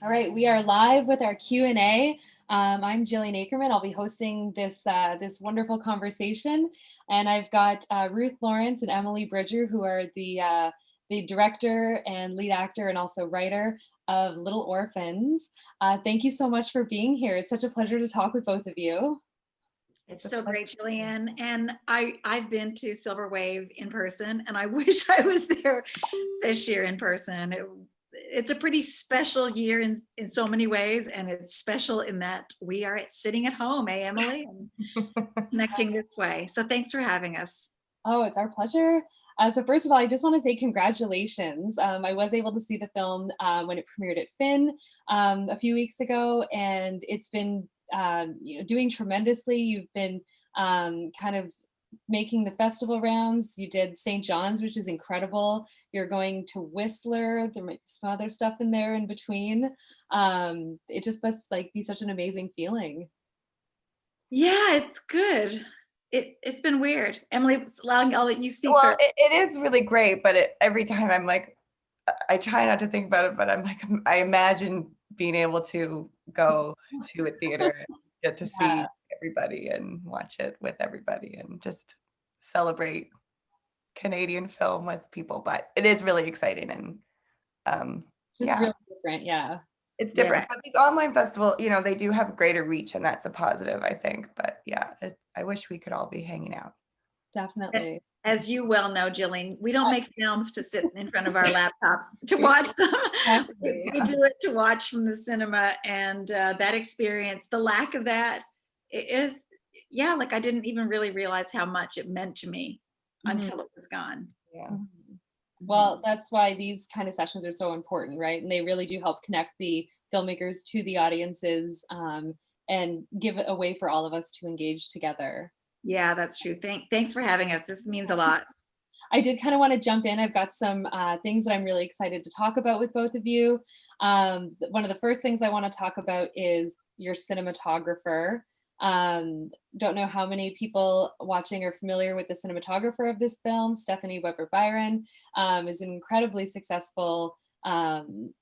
All right, we are live with our Q&A. I'm Jillian Acreman. I'll be hosting this wonderful conversation, and I've got Ruth Lawrence and Emily Bridger, who are the director and lead actor and also writer of Little Orphans. Thank you so much for being here. It's such a pleasure to talk with both of you. It's so great, Jillian. And I've been to Silver Wave in person, and I wish I was there this year in person. It's a pretty special year in so many ways, and it's special in that we are sitting at home, Emily, and connecting this way. So thanks for having us. Oh, it's our pleasure. So first of all, I just want to say congratulations. I was able to see the film when it premiered at Finn a few weeks ago, and it's been doing tremendously. You've been kind of making the festival rounds. You did St. John's, which is incredible. You're going to Whistler. There might be some other stuff in there in between. It just must be such an amazing feeling. Yeah, it's good. It's been weird. Emily, I'll let you speak. Well, it is really great, but every time I'm like, I try not to think about it, but I'm like, I imagine being able to go to a theater and get to see everybody and watch it with everybody and just celebrate Canadian film with people. But it is really exciting, and it's just really different. Yeah, it's different. But these online festivals, they do have greater reach, and that's a positive, I think. But yeah, I wish we could all be hanging out. Definitely. As you well know, Jillian, we don't make films to sit in front of our laptops to watch them. We do it to watch from the cinema, and that experience, the lack of that is, I didn't even really realize how much it meant to me until it was gone. Yeah. Well, that's why these kind of sessions are so important, right? And they really do help connect the filmmakers to the audiences and give a way for all of us to engage together. Yeah, that's true. Thanks for having us. This means a lot. I did kind of want to jump in. I've got some things that I'm really excited to talk about with both of you. One of the first things I want to talk about is your cinematographer. Don't know how many people watching are familiar with the cinematographer of this film. Stephanie Weber Byron is an incredibly successful DP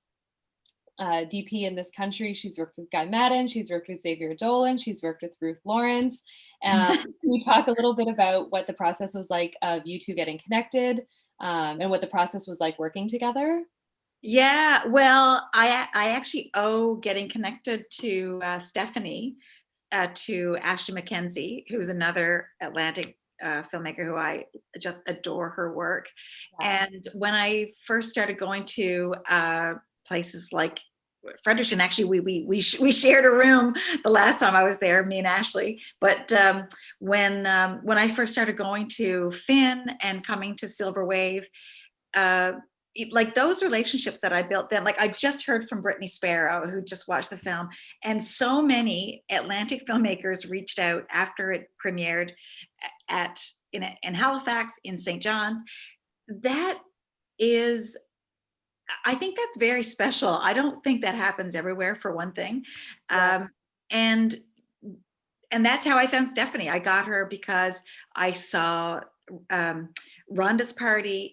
in this country. She's worked with Guy Madden, she's worked with Xavier Dolan, she's worked with Ruth Lawrence. Can we talk a little bit about what the process was like of you two getting connected and what the process was like working together? Yeah, well, I actually owe getting connected to Stephanie, to Ashley McKenzie, who's another Atlantic filmmaker who I just adore her work. Yeah. And when I first started going to places like Fredericton, actually we shared a room the last time I was there, me and Ashley. But when I first started going to Finn and coming to Silver Wave, like those relationships that I built then, like I just heard from Brittany Sparrow, who just watched the film, and so many Atlantic filmmakers reached out after it premiered in Halifax, in St. John's. That is, I think that's very special. I don't think that happens everywhere, for one thing. Yeah. And that's how I found Stephanie. I got her because I saw Rhonda's Party.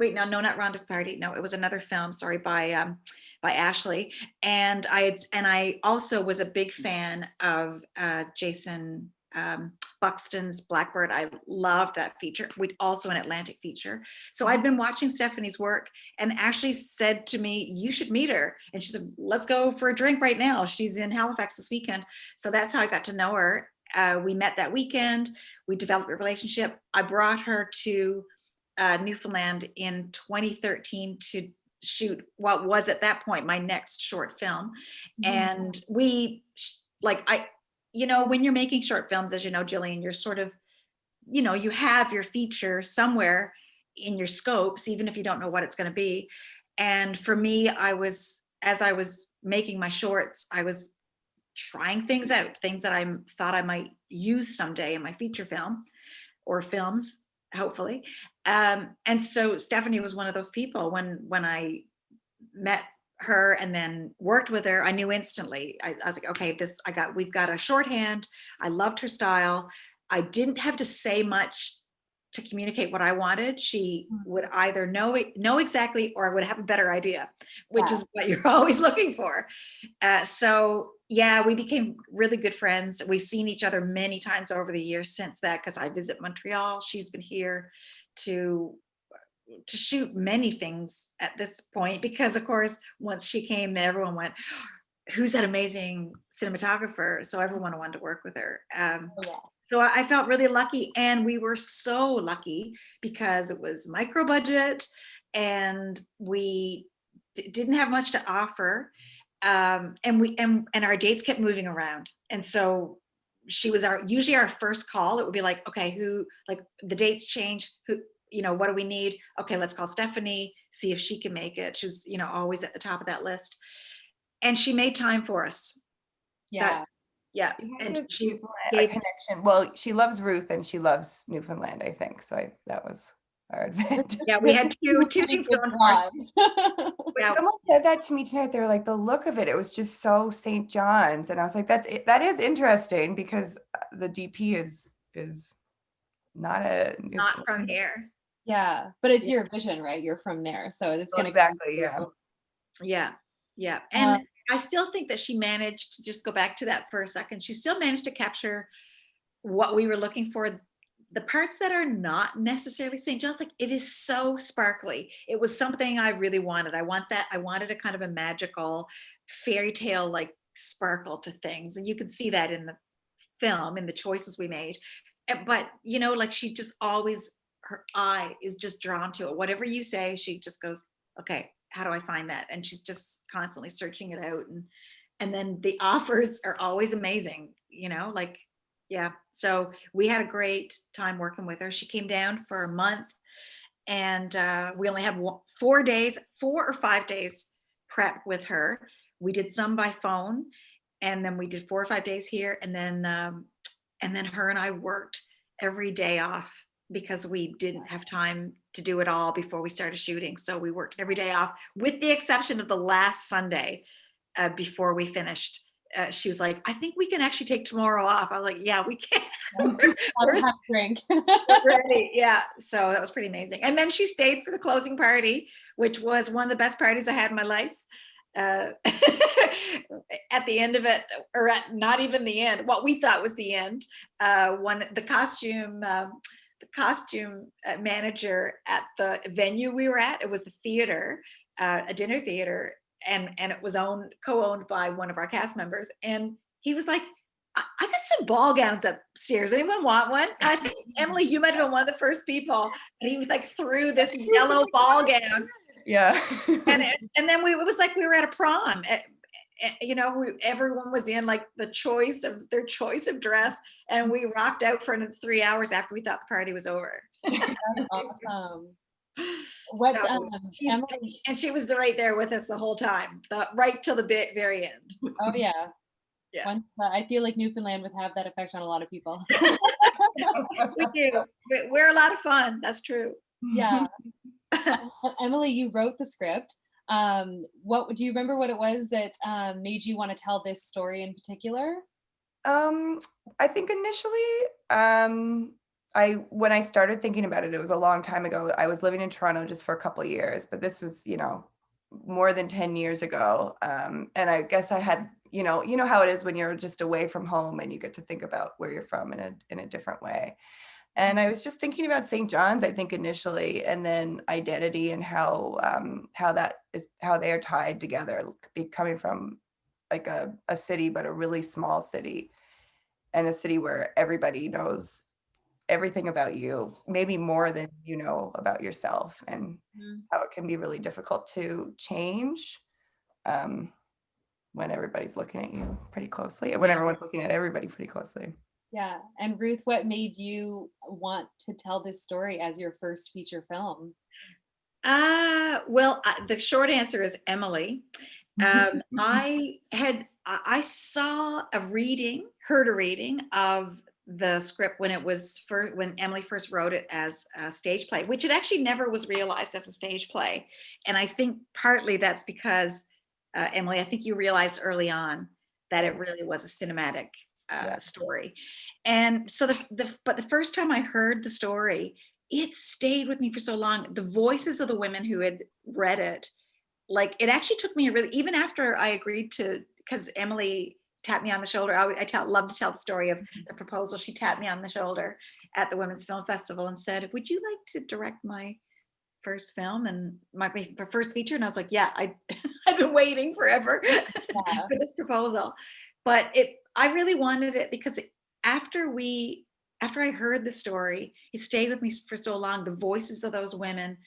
Wait, no, not Rhonda's Party. No, it was another film. Sorry, by Ashley. And I also was a big fan of Jason Buxton's Blackbird. I loved that feature. We'd also an Atlantic feature. So I'd been watching Stephanie's work, and Ashley said to me, "You should meet her." And she said, "Let's go for a drink right now. She's in Halifax this weekend." So that's how I got to know her. We met that weekend. We developed a relationship. I brought her to Newfoundland in 2013 to shoot what was at that point my next short film. And we, when you're making short films, as you know, Jillian, you're sort of, you have your feature somewhere in your scopes, even if you don't know what it's going to be. And for me, as I was making my shorts, I was trying things out, things that I thought I might use someday in my feature film or films, hopefully. And so Stephanie was one of those people. When I met her and then worked with her, I knew instantly. I was like, okay, we've got a shorthand. I loved her style. I didn't have to say much to communicate what I wanted, she would either know exactly, or would have a better idea, which is what you're always looking for. So yeah, we became really good friends. We've seen each other many times over the years since that, because I visit Montreal. She's been here to shoot many things at this point, because of course, once she came, then everyone went, who's that amazing cinematographer? So everyone wanted to work with her. So I felt really lucky, and we were so lucky because it was micro budget, and we didn't have much to offer, and our dates kept moving around, and so she was usually our first call. It would be like, okay, like the dates change, what do we need? Okay, let's call Stephanie, see if she can make it. She's always at the top of that list, and she made time for us. Yeah. Yeah, and she gave a connection. Well, she loves Ruth and she loves Newfoundland, I think. So that was our advantage. Yeah, we had two things going for us. But someone said that to me tonight. They were like, the look of it was just so St. John's, and I was like, that is interesting, because the DP is not from here. Yeah, but it's your vision, right? You're from there, so it's gonna exactly. Yeah. And I still think that she managed to, just go back to that for a second, she still managed to capture what we were looking for. The parts that are not necessarily St. John's, like, it is so sparkly. It was something I really wanted. I wanted a kind of a magical fairy tale like sparkle to things, and you could see that in the film, in the choices we made. But like, she just always, her eye is just drawn to it. Whatever you say, she just goes, okay, how do I find that? And she's just constantly searching it out. And then the offers are always amazing, like, yeah. So we had a great time working with her. She came down for a month, and we only had 4 or 5 days prep with her. We did some by phone, and then we did 4 or 5 days here. And then her and I worked every day off, because we didn't have time to do it all before we started shooting. So we worked every day off, with the exception of the last Sunday before we finished. She was like, I think we can actually take tomorrow off. I was like, yeah, we can. We're drink. Ready. Yeah. So that was pretty amazing. And then she stayed for the closing party, which was one of the best parties I had in my life. At the end of it, or not even the end, what we thought was the end, the costume manager at the venue we were at, it was a theater, a dinner theater, and it was co-owned by one of our cast members, and he was like, I got some ball gowns upstairs, anyone want one? I think, Emily, you might have been one of the first people, and he was like, threw this yellow ball gown. Yeah. and then it was like we were at a prom. Everyone was in like their choice of dress, and we rocked out for 3 hours after we thought the party was over. That's awesome. Emily, and she was right there with us the whole time, right till the very end. Oh yeah. Yeah. I feel like Newfoundland would have that effect on a lot of people. We do. We're a lot of fun. That's true. Yeah. Emily, you wrote the script. What do you remember what it was that made you want to tell this story in particular? I think initially, when I started thinking about it, it was a long time ago. I was living in Toronto just for a couple of years, but this was, more than 10 years ago. And I guess I had, you know how it is when you're just away from home and you get to think about where you're from in a different way. And I was just thinking about St. John's, I think, initially, and then identity and how they are tied together, coming from like a city, but a really small city, and a city where everybody knows everything about you, maybe more than you know about yourself, and how it can be really difficult to change when everybody's looking at you pretty closely, when everyone's looking at everybody pretty closely. Yeah. And Ruth, what made you want to tell this story as your first feature film? Well, the short answer is Emily. I heard a reading of the script when Emily first wrote it as a stage play, which it actually never was realized as a stage play. And I think partly that's because, Emily, I think you realized early on that it really was a cinematic story. And so but the first time I heard the story, it stayed with me for so long. The voices of the women who had read it, like it actually took me a really, even after I agreed to, because Emily tapped me on the shoulder. Love to tell the story of the proposal. She tapped me on the shoulder at the Women's Film Festival and said, "Would you like to direct my first film and my first feature?" And I was like, "Yeah, I've been waiting forever Yeah. for this proposal." But I really wanted it because after I heard the story, it stayed with me for so long. The voices of those women,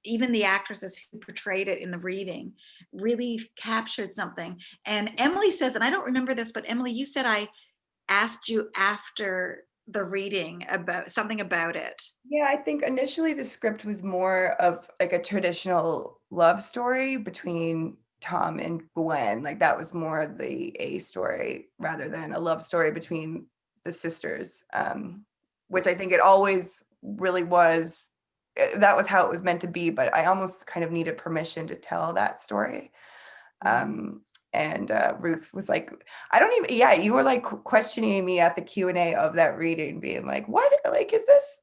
even the actresses who portrayed it in the reading, really captured something. And Emily says, and I don't remember this, but Emily, you said I asked you after the reading about something about it. Yeah, I think initially the script was more of like a traditional love story between Tom and Gwen. Like that was more the A story rather than a love story between the sisters, which I think it always really was. That was how it was meant to be, but I almost kind of needed permission to tell that story. And Ruth was like, I don't even, yeah, you were like questioning me at the Q&A of that reading, being like, what, like, is this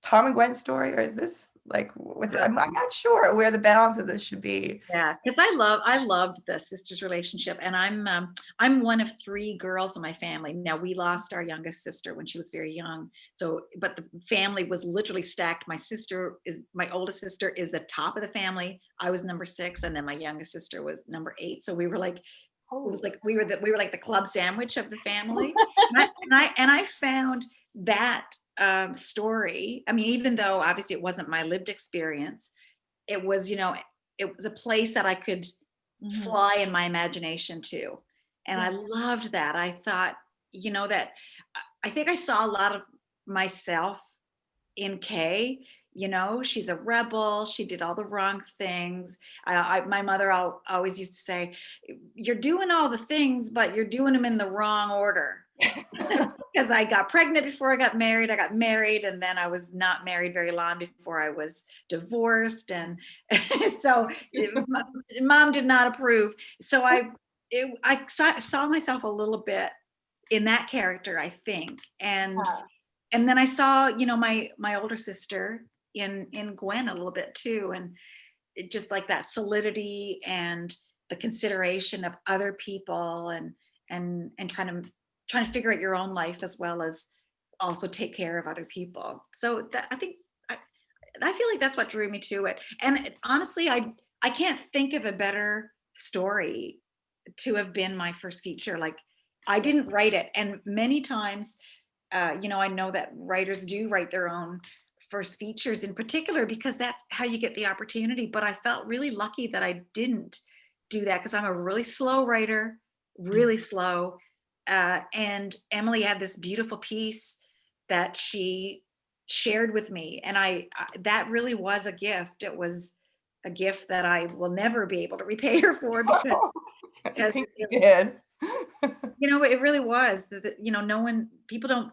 Tom and Gwen's story, or is this like, I'm not sure where the balance of this should be. Yeah, because I loved the sisters relationship, and I'm one of 3 girls in my family. Now we lost our youngest sister when she was very young, so but the family was literally stacked. My oldest sister is the top of the family. I was number 6, and then my youngest sister was number 8. So we were like, it was like we were like the club sandwich of the family. And I found that story. I mean, even though obviously it wasn't my lived experience, it was, it was a place that I could fly in my imagination to. And I loved that. I thought, that I think I saw a lot of myself in Kay. She's a rebel. She did all the wrong things. My mother always used to say, "You're doing all the things, but you're doing them in the wrong order." Because I got pregnant before I got married. I got married, and then I was not married very long before I was divorced. And so mom did not approve. So I saw myself a little bit in that character, I think. And then I saw, my older sister in Gwen a little bit too. And it just like that solidity and the consideration of other people and trying to figure out your own life as well as also take care of other people. So I think I feel like that's what drew me to it. And honestly, I can't think of a better story to have been my first feature. Like I didn't write it, and many times, I know that writers do write their own first features in particular because that's how you get the opportunity. But I felt really lucky that I didn't do that because I'm a really slow writer, really slow. And Emily had this beautiful piece that she shared with me, and that really was a gift. It was a gift that I will never be able to repay her for because I think you did. it really was. No one, people don't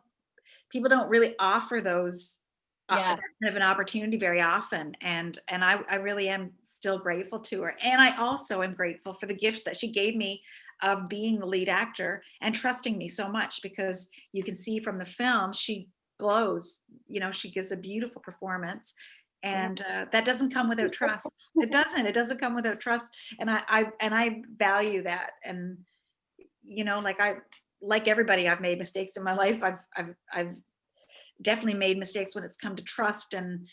really offer those that kind of an opportunity very often, and I really am still grateful to her. And I also am grateful for the gift that she gave me of being the lead actor and trusting me so much, because you can see from the film she glows. She gives a beautiful performance, and that doesn't come without trust. It doesn't come without trust, and I value that. And like everybody, I've made mistakes in my life. I've definitely made mistakes when it's come to trust, and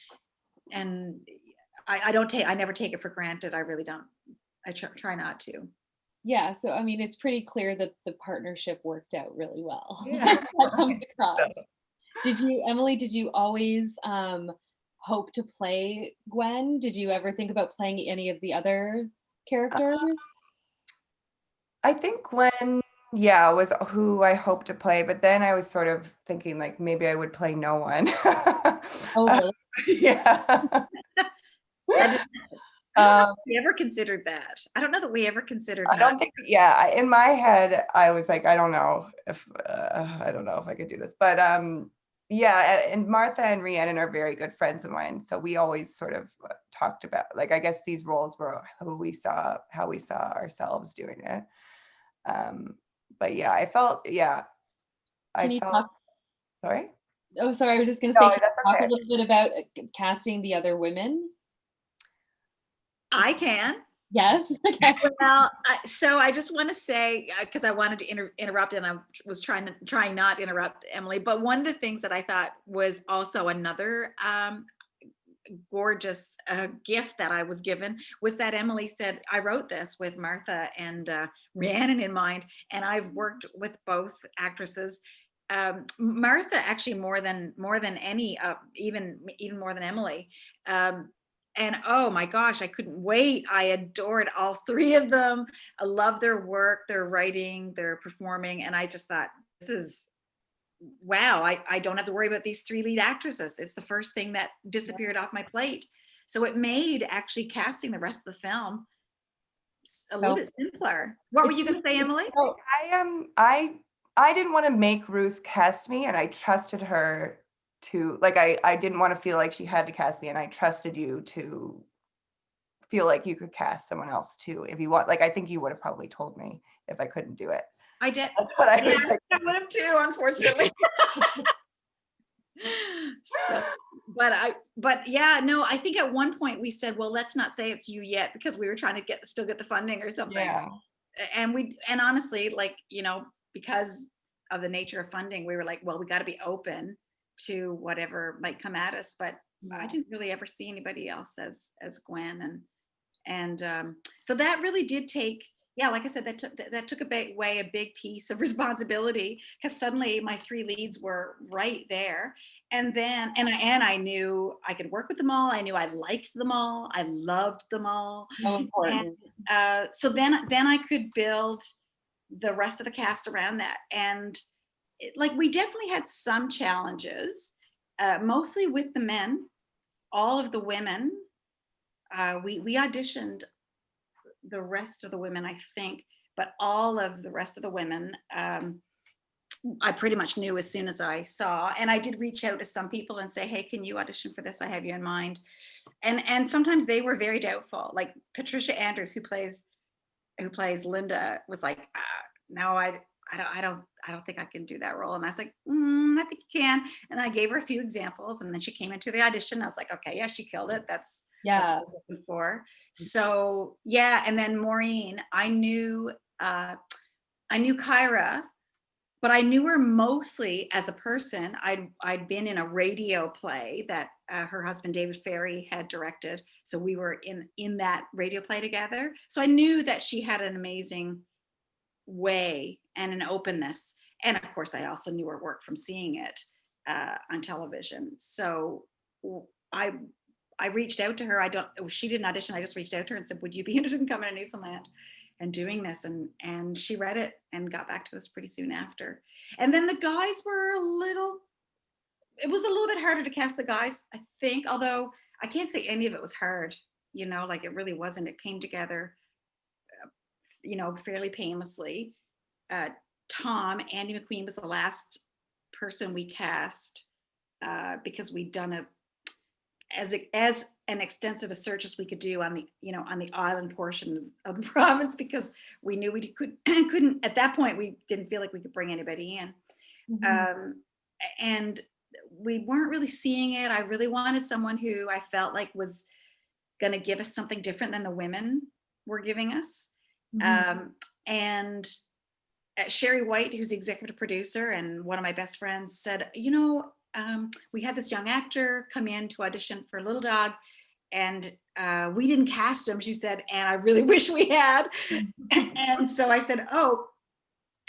I never take it for granted. I really don't. I try not to. Yeah, so I mean, it's pretty clear that the partnership worked out really well. Yeah. That comes across. Emily, did you always hope to play Gwen? Did you ever think about playing any of the other characters? I think Gwen, yeah, was who I hoped to play, but then I was sort of thinking like maybe I would play no one. Oh, really? Yeah. We ever considered that? I don't know that we ever considered. I don't think, yeah, in my head, I was like, I don't know if I could do this, but yeah, and Martha and Rhiannon are very good friends of mine, so we always sort of talked about, like, I guess these roles were how we saw ourselves doing it. But yeah, I felt, Can you talk? sorry? Oh, sorry, I was just gonna No, say, can that's you talk a okay. little bit about casting the other women? I can. Yes. Okay. Well, so I just want to say, because I wanted to interrupt, and I was trying not to interrupt Emily. But one of the things that I thought was also another gorgeous gift that I was given was that Emily said, I wrote this with Martha and Rhiannon in mind, and I've worked with both actresses. Martha actually more than any, even more than Emily. And oh my gosh, I couldn't wait. I adored all three of them. I love their work, their writing, their performing, and I just thought, this is wow, I don't have to worry about these three lead actresses. It's the first thing that disappeared off my plate. So it made actually casting the rest of the film a little So bit simpler. What were it's you going to say, Emily? So I didn't want to make Ruth cast me, and I trusted her to, like, I didn't want to feel like she had to cast me, and I trusted you to feel like you could cast someone else too if you want. Like, I think you would have probably told me if I couldn't do it. I did. That's what I Yeah, was like. I would have too, unfortunately. So, but yeah, no, I think at one point we said, well, let's not say it's you yet, because we were trying to still get the funding or something. Yeah. And honestly, like, because of the nature of funding, we were like, well, we got to be open to whatever might come at us. But I didn't really ever see anybody else as Gwen, and so that really did take, yeah, like I said, that took away a big piece of responsibility, because suddenly my three leads were right there. And then I knew I could work with them all. I knew I liked them all. I loved them all. so And important. so then I could build the rest of the cast around that. And like, we definitely had some challenges, mostly with the men. All of the women, we auditioned the rest of the women, I think, but all of the rest of the women, I pretty much knew as soon as I saw. And I did reach out to some people and say, hey, can you audition for this? I have you in mind. And sometimes they were very doubtful. Like Patricia Andrews, who plays Linda, was like, no, I don't think I can do that role. And I was like, I think you can. And I gave her a few examples, and then she came into the audition. I was like, okay, yeah, she killed it. That's what I was looking for. So yeah, and then Maureen, I knew Kyra, but I knew her mostly as a person. I'd been in a radio play that her husband David Ferry had directed, so we were in that radio play together. So I knew that she had an amazing way and an openness, and of course I also knew her work from seeing it on television. So I reached out to her. She didn't audition. I just reached out to her and said, would you be interested in coming to Newfoundland and doing this? And she read it and got back to us pretty soon after. And then the guys were it was a little bit harder to cast the guys, I think, although I can't say any of it was hard, like it really wasn't. It came together, fairly painlessly. Tom, Andy McQueen was the last person we cast, because we'd done as an extensive a search as we could do on the island portion of the province, because we knew we couldn't at that point, we didn't feel like we could bring anybody in. And we weren't really seeing it. I really wanted someone who I felt like was going to give us something different than the women were giving us. And Sherry White, who's the executive producer and one of my best friends, said, we had this young actor come in to audition for Little Dog, and we didn't cast him, she said, and I really wish we had. And so I said, oh,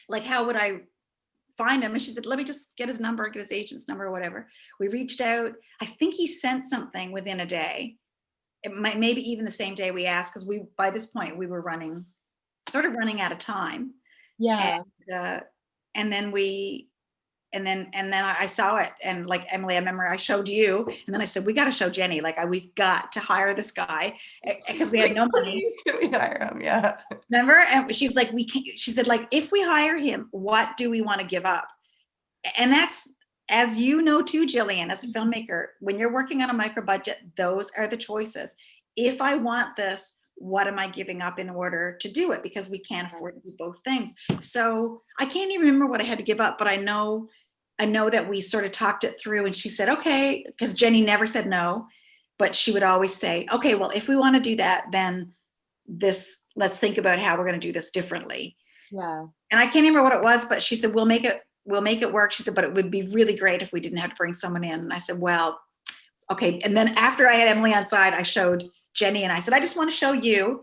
like, how would I find him? And she said, let me just get his number, get his agent's number or whatever. We reached out. I think he sent something within a day. It might, maybe even the same day we asked, because by this point we were sort of running out of time. Yeah. And then I saw it, and like Emily, I remember I showed you, and then I said, we got to show Jenny, like we've got to hire this guy, because we had no money. Can we hire him? Yeah. Remember? And she's like, she said, like, if we hire him, what do we want to give up? And that's, as you know too, Jillian, as a filmmaker, when you're working on a micro budget, those are the choices. If I want this, what am I giving up in order to do it? Because we can't afford to do both things. So I can't even remember what I had to give up, but I know I know that we sort of talked it through, and she said, okay, because Jenny never said no, but she would always say, okay, well, if we want to do that, then let's think about how we're going to do this differently. Yeah. And I can't remember what it was, but she said, we'll make it work. She said, but it would be really great if we didn't have to bring someone in. And I said, well, okay. And then after I had Emily on side, I showed Jenny and I said, I just want to show you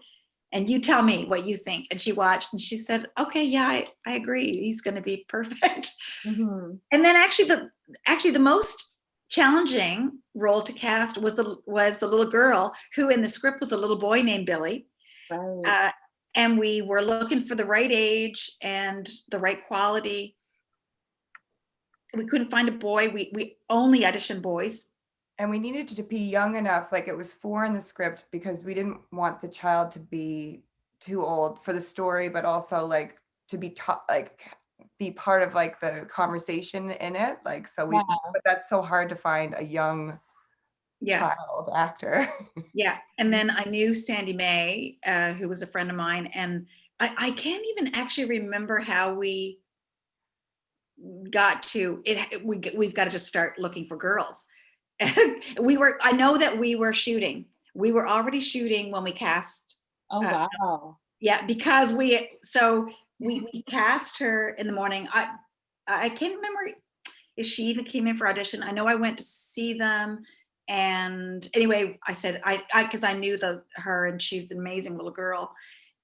and you tell me what you think. And she watched and she said, okay, yeah, I agree. He's going to be perfect. Mm-hmm. And then actually the most challenging role to cast was the little girl who in the script was a little boy named Billy. Right. And we were looking for the right age and the right quality. We couldn't find a boy. We only auditioned boys. And we needed to be young enough, like it was 4 in the script, because we didn't want the child to be too old for the story, but also like to be taught, like be part of like the conversation in it. Like, so we, but that's so hard to find a young child actor. Yeah. And then I knew Sandy May, who was a friend of mine. And I can't even actually remember how we got to it. We've got to just start looking for girls. I know that we were already shooting when we cast. Oh, wow. Yeah, because we cast her in the morning. I can't remember if she even came in for audition. I know I went to see them. And anyway, I said, because I knew her and she's an amazing little girl.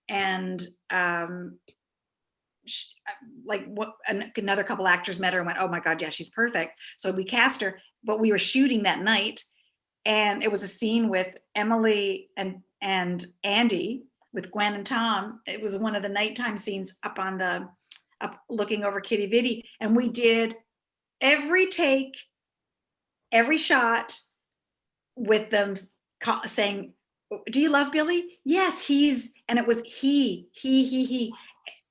And another couple actors met her and went, oh my God, yeah, she's perfect. So we cast her, but we were shooting that night. And it was a scene with Emily and Andy with Gwen and Tom. It was one of the nighttime scenes up looking over Kitty Vitty. And we did every take, every shot with them saying, do you love Billy? Yes, and it was he,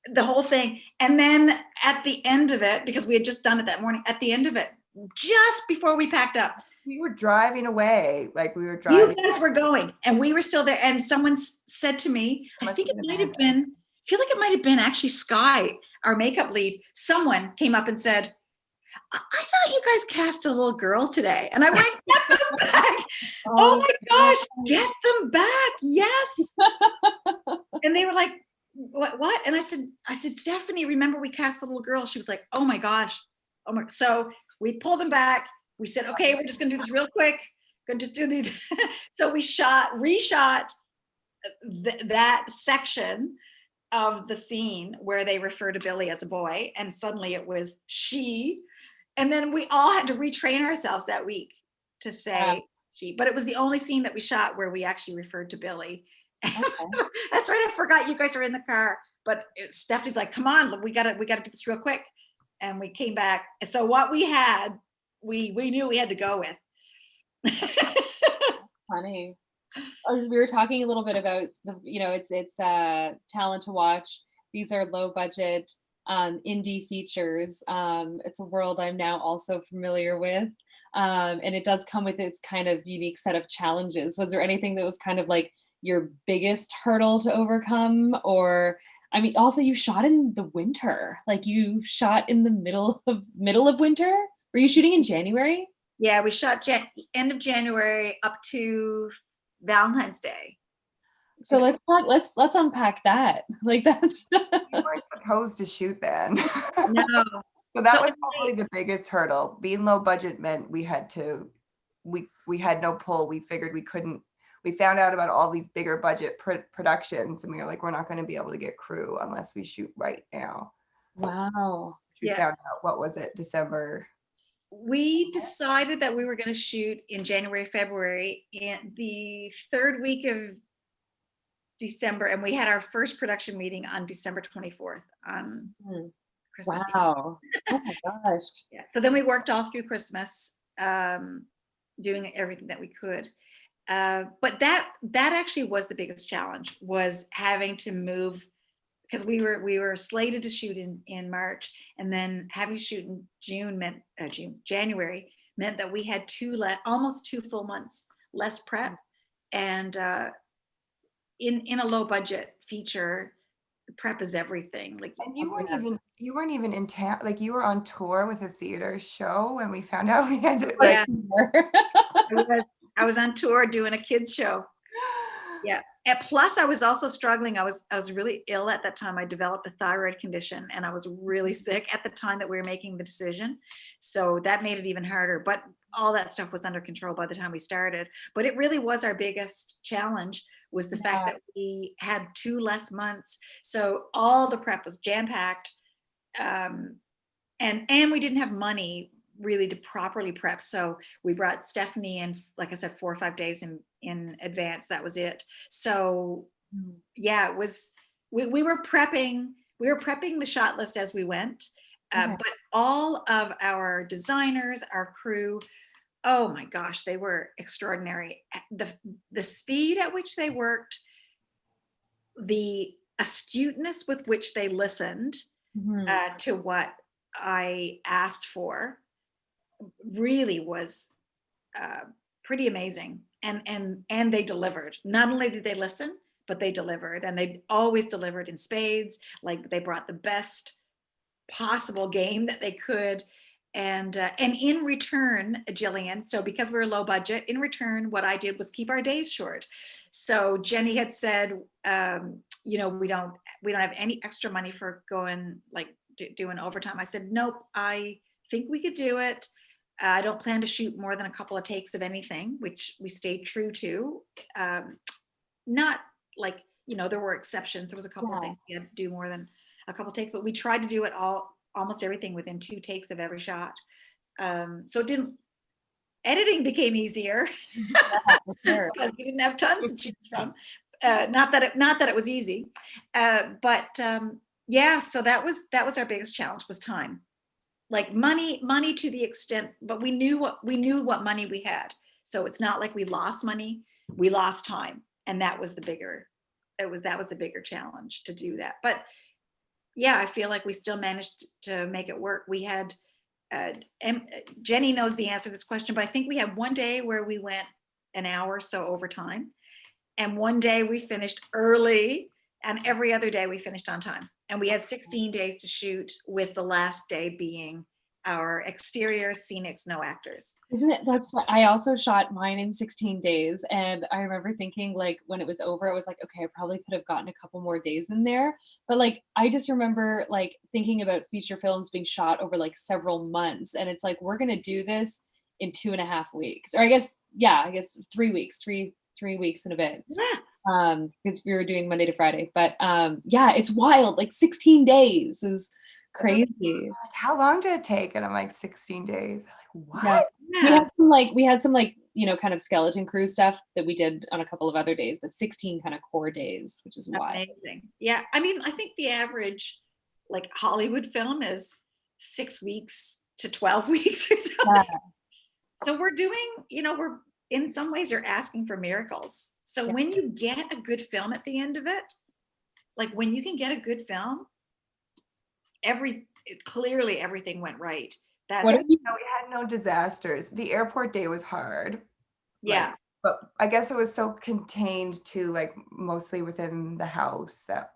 the whole thing. And then at the end of it, because we had just done it that morning, at the end of it, just before we packed up, we were driving away. Like we were driving. You guys were going and we were still there. And someone said to me, I feel like it might have been actually Sky, our makeup lead. Someone came up and said, I thought you guys cast a little girl today. And I went, get them back. Oh my gosh, get them back. Yes. And they were like, what? And I said, Stephanie, remember we cast the little girl? She was like, oh my gosh. So we pulled them back. We said, okay, we're just gonna do this real quick. Gonna just do these. So we reshot that section of the scene where they refer to Billy as a boy, and suddenly it was she. And then we all had to retrain ourselves that week to say she, but it was the only scene that we shot where we actually referred to Billy. Okay. That's right. I forgot you guys are in the car, but Stephanie's like, come on, we gotta do this real quick. And we came back. So what we had, we knew we had to go with. Funny. We were talking a little bit about it's talent to watch. These are low budget indie features. It's a world I'm now also familiar with. And it does come with its kind of unique set of challenges. Was there anything that was kind of like your biggest hurdle to overcome? Or, I mean, also you shot in the winter, like you shot in the middle of winter. Were you shooting in January? Yeah, we shot end of January up to Valentine's Day. So let's unpack that. Like that's we weren't supposed to shoot then. No. So that was probably the biggest hurdle. Being low budget meant we had no pull. We figured we couldn't. We found out about all these bigger budget productions, and we were like, we're not going to be able to get crew unless we shoot right now. Wow. We found out, what was it, December? We decided that we were going to shoot in January, February, in the third week of December, and we had our first production meeting on December 24th on Christmas Wow. Oh my gosh. Yeah. So then we worked all through Christmas, doing everything that we could. But that actually was the biggest challenge, was having to move, because we were slated to shoot in March, and then having to shoot in January meant that we had almost 2 full months less prep. And in a low budget feature, prep is everything. Like, and you weren't even you weren't even in town, like you were on tour with a theater show when we found out we had to Yeah. like. I was on tour doing a kids show. Yeah. And plus I was also struggling. I was really ill at that time. I developed a thyroid condition and I was really sick at the time that we were making the decision. So that made it even harder, but all that stuff was under control by the time we started. But it really was our biggest challenge, was the fact that we had 2 less months. So all the prep was jam-packed. And we didn't have money really to properly prep. So we brought Stephanie in, like I said, 4 or 5 days in advance. That was it. So yeah, it was, we were prepping the shot list as we went. But all of our designers, our crew, oh my gosh, they were extraordinary. The speed at which they worked, the astuteness with which they listened to what I asked for really was pretty amazing. And they delivered. Not only did they listen, but they delivered, and they always delivered in spades. Like, they brought the best possible game that they could. And in return, Jillian, so because we were low budget, in return, what I did was keep our days short. So Jenny had said, we don't have any extra money for going, like, doing overtime. I said, nope, I think we could do it. I don't plan to shoot more than a couple of takes of anything, which we stayed true to. Not like, there were exceptions. There was a couple of things we had to do more than a couple of takes, but we tried to do it almost everything within 2 takes of every shot. So editing became easier because we didn't have tons to choose from. Not that it was easy, but so that was our biggest challenge, was time. Like money to the extent, but we knew what money we had. So it's not like we lost money, we lost time, and that was the bigger challenge, to do that. But yeah, I feel like we still managed to make it work. We had, Jenny knows the answer to this question, but I think we had one day where we went an hour or so overtime, and one day we finished early, and every other day we finished on time. And we had 16 days to shoot, with the last day being our exterior scenics, no actors. Isn't it? I also shot mine in 16 days. And I remember thinking, like, when it was over, I was like, okay, I probably could have gotten a couple more days in there. But like, I just remember like thinking about feature films being shot over like several months. And it's like, we're going to do this in 2.5 weeks, or I guess 3 weeks, three weeks and a bit. Yeah. Because we were doing Monday to Friday. But it's wild. Like 16 days is crazy. Like, how long did it take? And I'm like, 16 days. Like, what? Yeah. We had some kind of skeleton crew stuff that we did on a couple of other days, but 16 kind of core days, which is wild. Amazing. Yeah. I mean, I think the average like Hollywood film is 6 weeks to 12 weeks or something. Yeah. So we're doing, we're in some ways you're asking for miracles. So when you get a good film at the end of it, like when you can get a good film, clearly everything went right. We had no disasters. The airport day was hard. Yeah. But I guess it was so contained to like mostly within the house that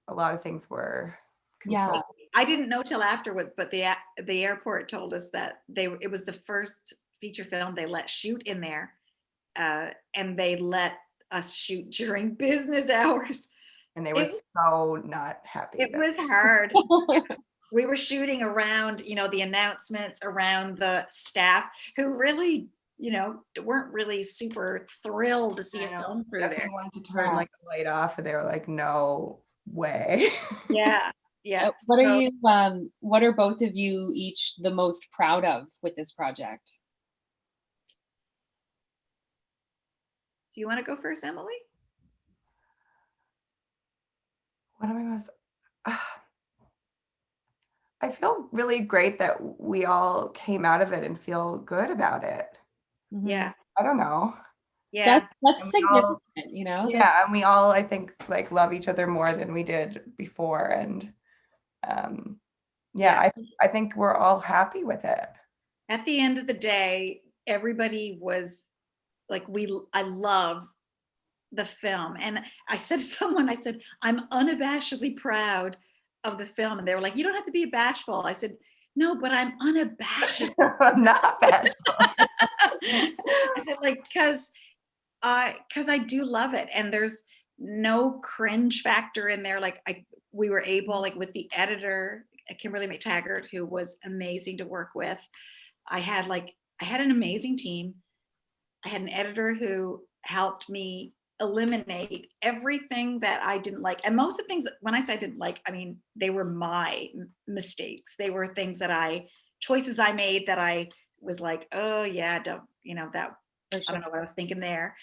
a lot of things were controlled. Yeah. I didn't know till afterwards, but the airport told us that it was the first feature film they let shoot in there, and they let us shoot during business hours. And they were so not happy. It was hard. We were shooting around, the announcements, around the staff who really, weren't really super thrilled to see a film through there. They wanted to turn like a light off, and they were like, no way. Yeah. Yeah. What are both of you each the most proud of with this project? Do you want to go first, Emily? What am I most? I feel really great that we all came out of it and feel good about it. Yeah. I don't know. Yeah. That's significant, Yeah, and we all, I think, like love each other more than we did before, and I think we're all happy with it. At the end of the day, everybody was like, I love the film. And I said to someone, I'm unabashedly proud of the film, and they were like, you don't have to be bashful. I said, no, but I'm unabashed. I'm not bashful. I said, like, because I do love it, and there's no cringe factor in there. Like we were able, like with the editor, Kimberly McTaggart, who was amazing to work with. I had an amazing team. I had an editor who helped me eliminate everything that I didn't like. And most of the things that, when I say I didn't like, I mean, they were my mistakes. They were things choices I made that I was like, oh yeah, don't, that, I don't know what I was thinking there.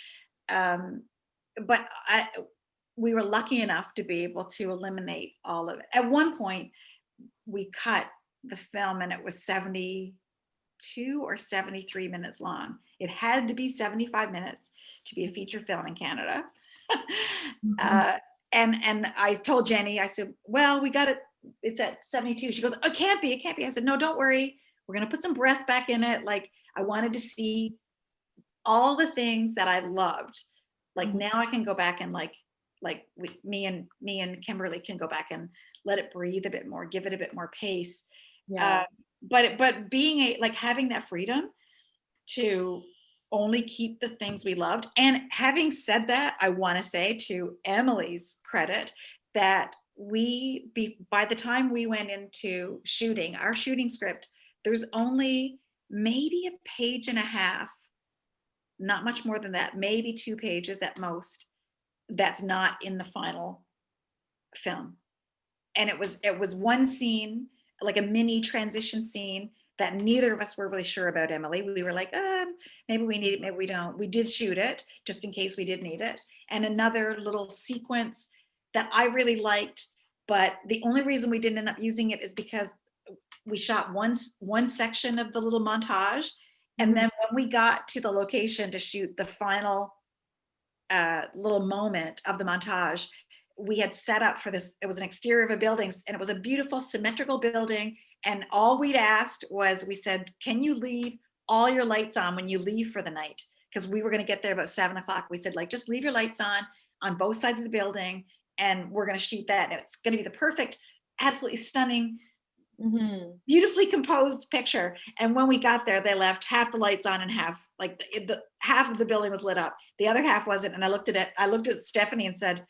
But we were lucky enough to be able to eliminate all of it. At one point, we cut the film and it was 72 or 73 minutes long. It had to be 75 minutes to be a feature film in Canada. And I told Jenny, I said, well, we got it. It's at 72. She goes, oh, it can't be. I said, no, don't worry. We're going to put some breath back in it. Like, I wanted to see all the things that I loved. Like now I can go back and me and Kimberly can go back and let it breathe a bit more, give it a bit more pace. Yeah. But being having that freedom to only keep the things we loved. And having said that, I want to say, to Emily's credit, that by the time we went into shooting our shooting script, there's only maybe a page and a half, not much more than that, maybe 2 pages at most, that's not in the final film. And it was one scene, like a mini transition scene, that neither of us were really sure about, Emily. We were like, maybe we need it, maybe we don't. We did shoot it just in case we did need it. And another little sequence that I really liked, but the only reason we didn't end up using it is because we shot one section of the little montage. And then when we got to the location to shoot the final little moment of the montage, we had set up for this. It was an exterior of a building, and it was a beautiful symmetrical building. And all we'd asked was, we said, can you leave all your lights on when you leave for the night? Because we were going to get there about 7:00. We said, just leave your lights on both sides of the building, and we're going to shoot that. And it's going to be the perfect, absolutely stunning, beautifully composed picture. And when we got there, they left half the lights on and half, half of the building was lit up. The other half wasn't. And I looked at Stephanie and said,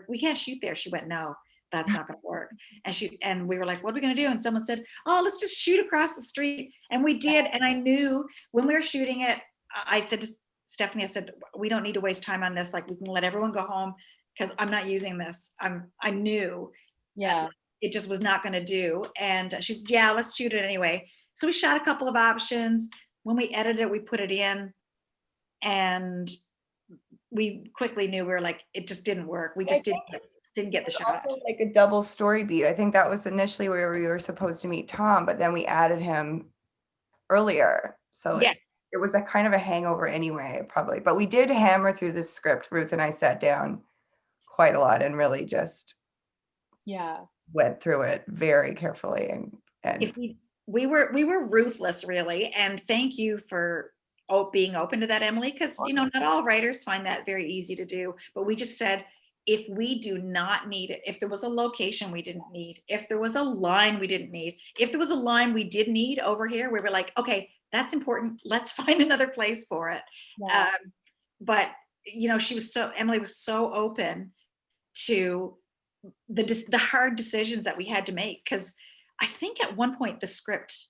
we can't shoot there. She went, no, that's not going to work. And we were like, what are we going to do? And someone said, oh, let's just shoot across the street. And we did. And I knew when we were shooting it, I said to Stephanie, I said, we don't need to waste time on this. Like, we can let everyone go home, because I'm not using this. I knew it just was not going to do. And she said, yeah, let's shoot it anyway. So we shot a couple of options. When we edited it, we put it in, and we quickly knew, we were like, it just didn't work. We just didn't get the shot. Also like a double story beat. I think that was initially where we were supposed to meet Tom, but then we added him earlier. So yeah. It was a kind of a hangover anyway, probably. But we did hammer through the script. Ruth and I sat down quite a lot and really just went through it very carefully. And if we were ruthless, really. And thank you for being open to that, Emily, because not all writers find that very easy to do. But we just said, if we do not need it, if there was a location we didn't need, if there was a line we didn't need, if there was a line we did need over here, we were like, okay, that's important. Let's find another place for it. Yeah. But Emily was so open to the hard decisions that we had to make. Because I think at one point the script,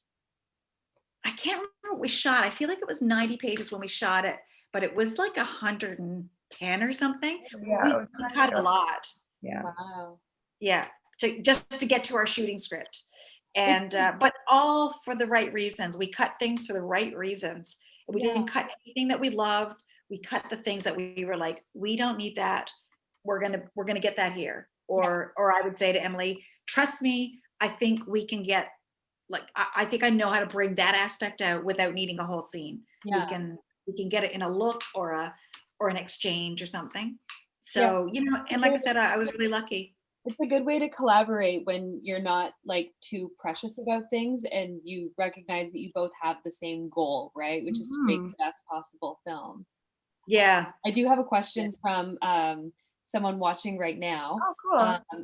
I can't remember what we shot. I feel like it was 90 pages when we shot it, but it was like 110 or something. Yeah, we cut a lot. Yeah. Wow. Yeah. Just to get to our shooting script. And, but all for the right reasons. We cut things for the right reasons. We didn't cut anything that we loved. We cut the things that we were like, we don't need that. We're going to get that here. Or I would say to Emily, trust me, I think we can get, I think I know how to bring that aspect out without needing a whole scene. We can get it in a look or an exchange or something. So, and like I said, I was really lucky. It's a good way to collaborate when you're not too precious about things, and you recognize that you both have the same goal, right? Which is to make the best possible film. Yeah. I do have a question from someone watching right now. Oh, cool.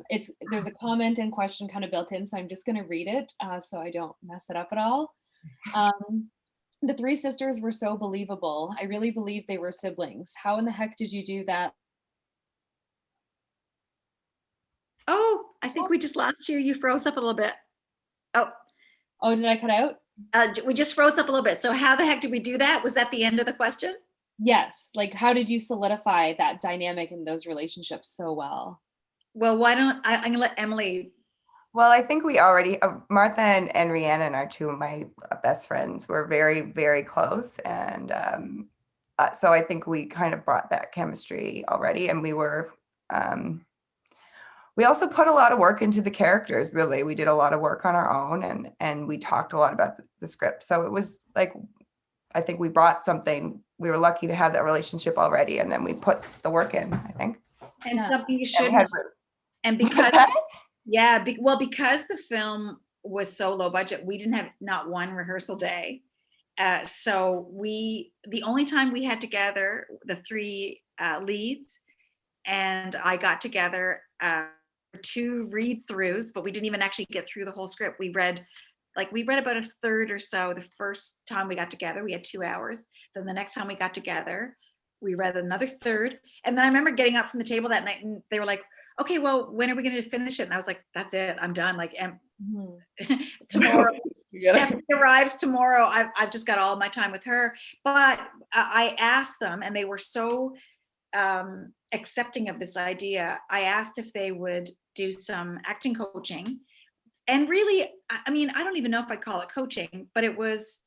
There's a comment and question kind of built in, so I'm just going to read it so I don't mess it up at all. The three sisters were so believable. I really believed they were siblings. How in the heck did you do that? Oh, I think we just lost you. You froze up a little bit. Oh, Oh, did I cut out? we just froze up a little bit. So how the heck did we do that? Was that the end of the question? Yes. Like, how did you solidify that dynamic in those relationships so well? Well, why don't I'm gonna let Emily. Well, I think we already, Martha and Rhiannon are two of my best friends. We're very, very close. And so I think we kind of brought that chemistry already. And we also put a lot of work into the characters, really. We did a lot of work on our own and we talked a lot about the script. So it was like, I think we brought something. We were lucky to have that relationship already. And then we put the work in, I think. And something you And we should had know. And because because the film was so low budget, we didn't have not one rehearsal day. So the only time we had together, the three leads, and I got together 2 read-throughs, but we didn't even actually get through the whole script. We read about a third or so the first time we got together. We had 2 hours. Then the next time we got together, we read another third. And then I remember getting up from the table that night and they were like, okay, well, when are we going to finish it? And I was like, that's it. I'm done. Like, tomorrow, Stephanie arrives tomorrow. I've just got all my time with her. But I asked them, and they were so accepting of this idea. I asked if they would do some acting coaching. And really, I mean, I don't even know if I'd call it coaching, but it was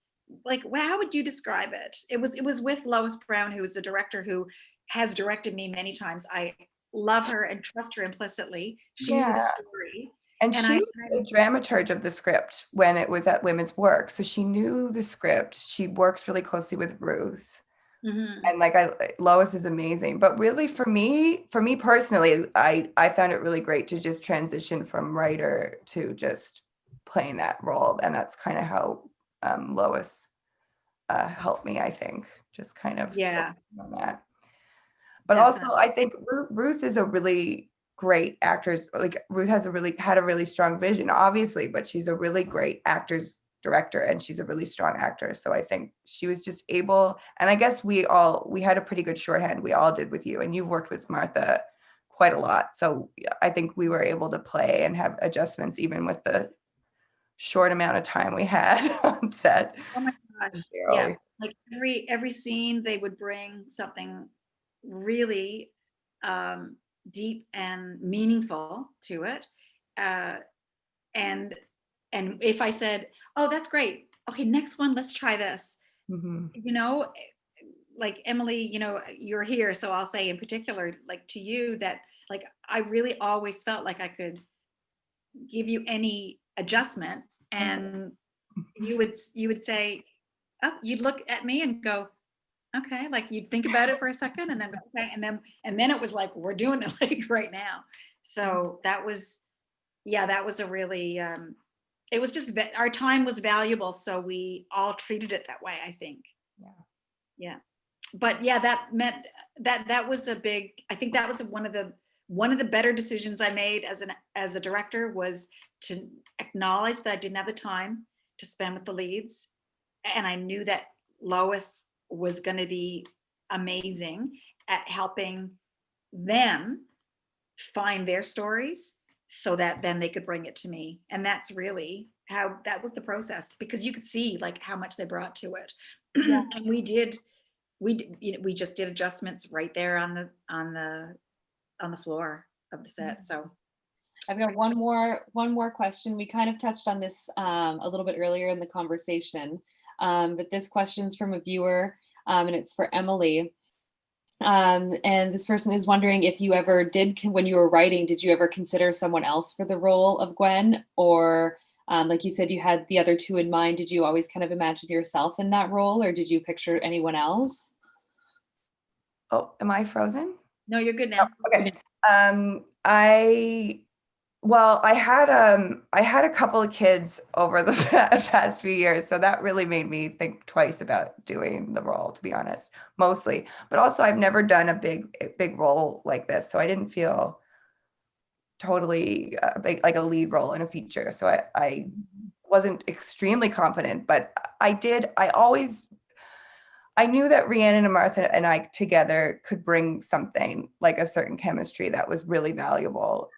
like, well, how would you describe it? It was with Lois Brown, who is a director who has directed me many times. I love her and trust her implicitly. She knew the story. And she was the dramaturge of the script when it was at Women's Work. So she knew the script. She works really closely with Ruth. And Lois is amazing. But really for me personally, I found it really great to just transition from writer to just playing that role. And that's kind of how Lois helped me, I think, just kind of on that. But definitely. Also, I think Ruth is a really great actress. Like Ruth had a really strong vision, obviously, but she's a really great actor's director and she's a really strong actor. So I think she was just able, and I guess we had a pretty good shorthand. We all did with you, and you've worked with Martha quite a lot. So I think we were able to play and have adjustments even with the short amount of time we had on set. Oh my God. Yeah. Like every scene they would bring something really deep and meaningful to it. And if I said, oh, that's great. Okay, next one, let's try this. You know, like Emily, you know, you're here. So I'll say in particular, like to you that like, I really always felt like I could give you any adjustment and you would say, oh, you'd look at me and go, okay, like you'd think about it for a second and then go, okay. And then it was like, we're doing it like right now. So that was a really, it was just, our time was valuable. So we all treated it that way, I think. Yeah. But yeah, that meant that was a big, I think that was one of the better decisions I made as a director was to acknowledge that I didn't have the time to spend with the leads. And I knew that Lois was going to be amazing at helping them find their stories so that then they could bring it to me. And that's really how that was the process, because you could see like how much they brought to it. And we just did adjustments right there on the floor of the set. So I've got one more question. We kind of touched on this a little bit earlier in the conversation, but this question's from a viewer, and it's for Emily. And this person is wondering if you ever did, when you were writing, did you ever consider someone else for the role of Gwen? Or like you said, you had the other two in mind. Did you always kind of imagine yourself in that role, or did you picture anyone else? Oh, am I frozen? No, you're good now. Oh, okay. Well, I had a couple of kids over the past few years, so that really made me think twice about doing the role, to be honest, mostly. But also I've never done a big role like this, so I didn't feel totally big, like a lead role in a feature. So I wasn't extremely confident, but I knew that Rhiannon and Martha and I together could bring something, like a certain chemistry that was really valuable.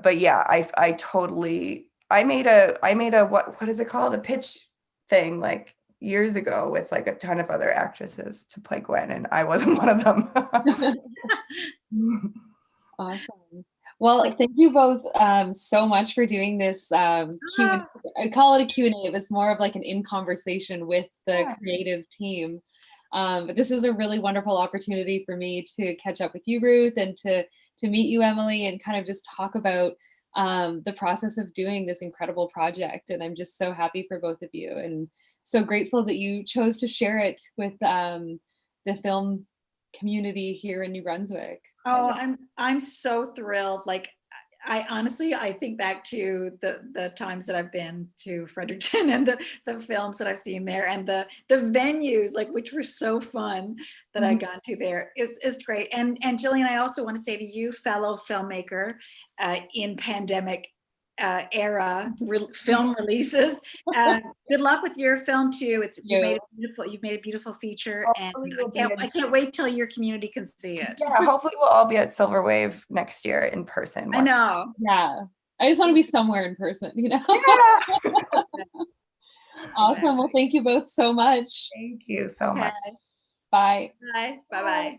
But yeah, I totally, I made a, what is it called? A pitch thing like years ago with like a ton of other actresses to play Gwen, and I wasn't one of them. Awesome. Well, thank you both so much for doing this Q&A. I call it a Q&A. It was more of like an in conversation with the Yeah. creative team. But this was a really wonderful opportunity for me to catch up with you, Ruth, and to meet you, Emily, and kind of just talk about the process of doing this incredible project. And I'm just so happy for both of you, and so grateful that you chose to share it with the film community here in New Brunswick. Oh, I'm so thrilled. Like, I honestly, I think back to the times that I've been to Fredericton and the films that I've seen there, and the venues, like, which were so fun that I got to there. It's great. And Jillian, I also want to say to you, fellow filmmaker, in pandemic era film releases, good luck with your film too. You've made a beautiful feature, and I can't wait till your community can see it. Yeah, hopefully we'll all be at Silver Wave next year in person. I know. Yeah. I just want to be somewhere in person, you know? Yeah. Awesome. Well, thank you both so much. Thank you so much. Bye. Bye. Bye-bye.